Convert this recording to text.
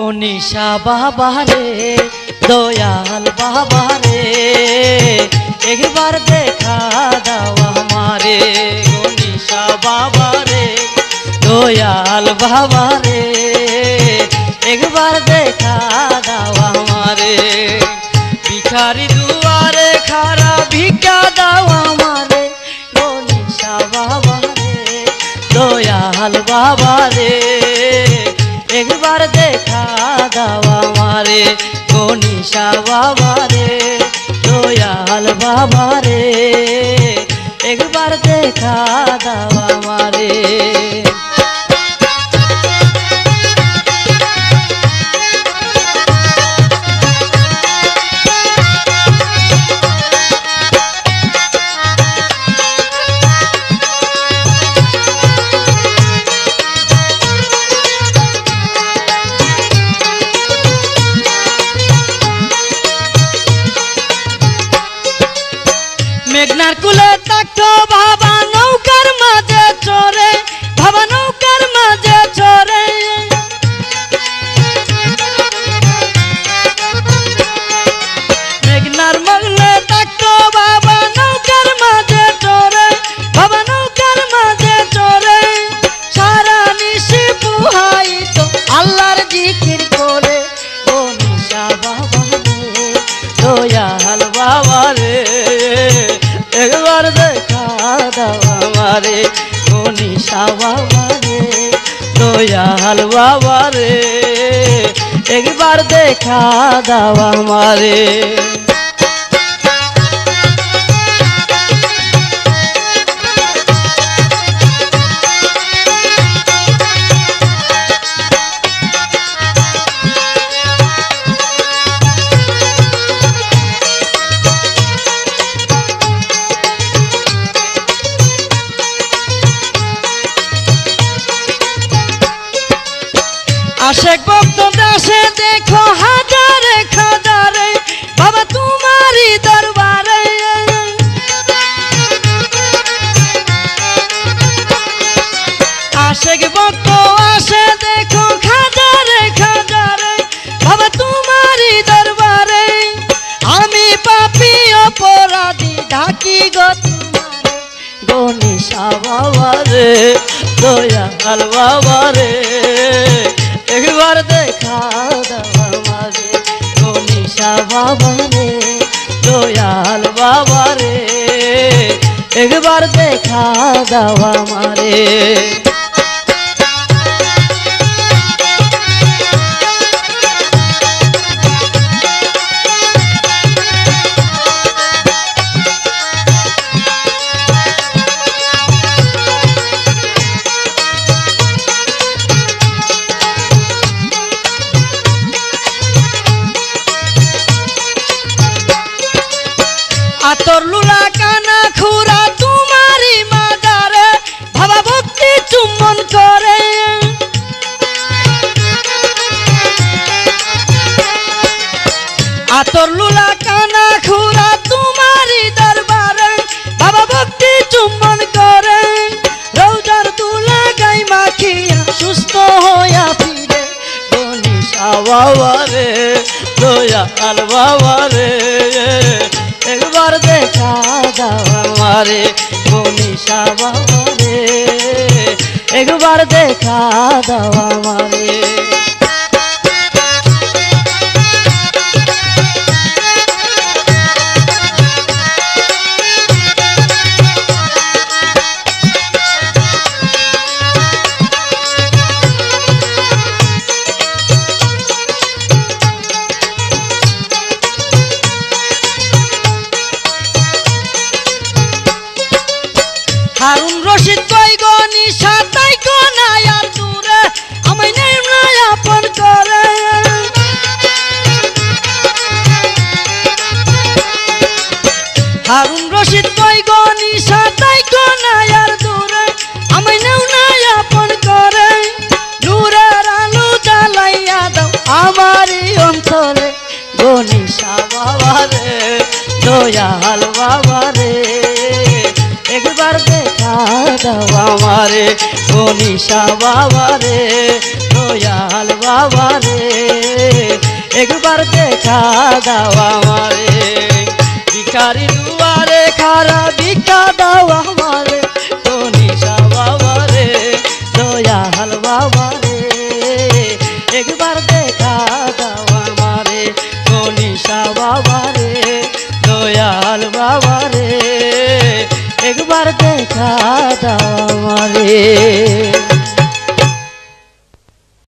মনীষা বাবা রে দয়াল বাবা রে একবার দেখা দাও আমারে মনীষা বাবা রে দয়াল বাবা রে একবার দেখা দাও আমারে ভিখারি দুয়ারে খারা ভিক্ষা দাও আমারে মনীষা বাবা রে দয়াল বাবা রে একবার দেখা দাও আমারে মনীষা বাবা রে দয়াল বাবা রে একবার দেখা দাও আমারে মেঘনার কুলে থাকতো বাবা নৌকার মাঝে চড়ে বাবা নৌকার মাঝে চড়ে মেঘনার মগলে থাকতো বাবা নৌকার মাঝে চড়ে বাবা নৌকার মাঝে চড়ে সারা নিশি পুহাইতো আল্লাহর জিকির করে মনীষা বাবা রে দয়াল বাবা রে একবার দেখা দাও আমারে মনীষা বাবা রে দয়াল বাবা রে একবার দেখা দাও আমারে আশেক ভক্ত দাসে দেখো হাজারে খাজারে বাবা তোমারই দরবারে আশেক ভক্ত আসে দেখো খাজারে খাজারে বাবা তোমারই দরবারে আমি পাপী অপরাধী ঢাকি গো তোমারে মনীষা বাবা রে দয়াল বাবা রে একবার দেখা দাও আমারে মনীষা বাবা রে দয়াল বাবা রে একবার দেখা দাও আমারে আতর লুলা কানা খুরা তোমারি মাজারে বাবা ভক্তি চুম্বন করে আতর লুলা কানা খুরা তোমারি দরবারে বাবা ভক্তি চুম্বন করে রৌজার তুলা গাই মাখিয়া সুস্থ হইয়া ফিরে মনীষা বাবা রে দয়াল বাবা রে একবার দেখা দাও আমারে মনীষা বাবা রে একবার দেখা দাও আমারে হারুন রশিদ কই গো নিশা তাই গো নাই আর দূরে আমি নেই নাই আপন করে হারুন রশিদ কই গো নিশা তাই গো নাই আর দূরে আমি নেই নাই আপন করে নূরের আলো জ্বালাইয়া দাও আমারই অন্তরে মনীষা বাবা রে দয়াল বাবা রে একবার দেখা দাও আমারে মনীষা বাবা রে দয়াল বাবা রে একবার দেখা দাও আমারে ভিখারি দুয়ারে খারা ভিক্ষা দাও আমারে গনিশা বাবারে দয়াল বাবারে একবার দেখা দাও আমারে গনিশা বাবারে দয়াল বাবারে একবার দেখা দাও আমারে।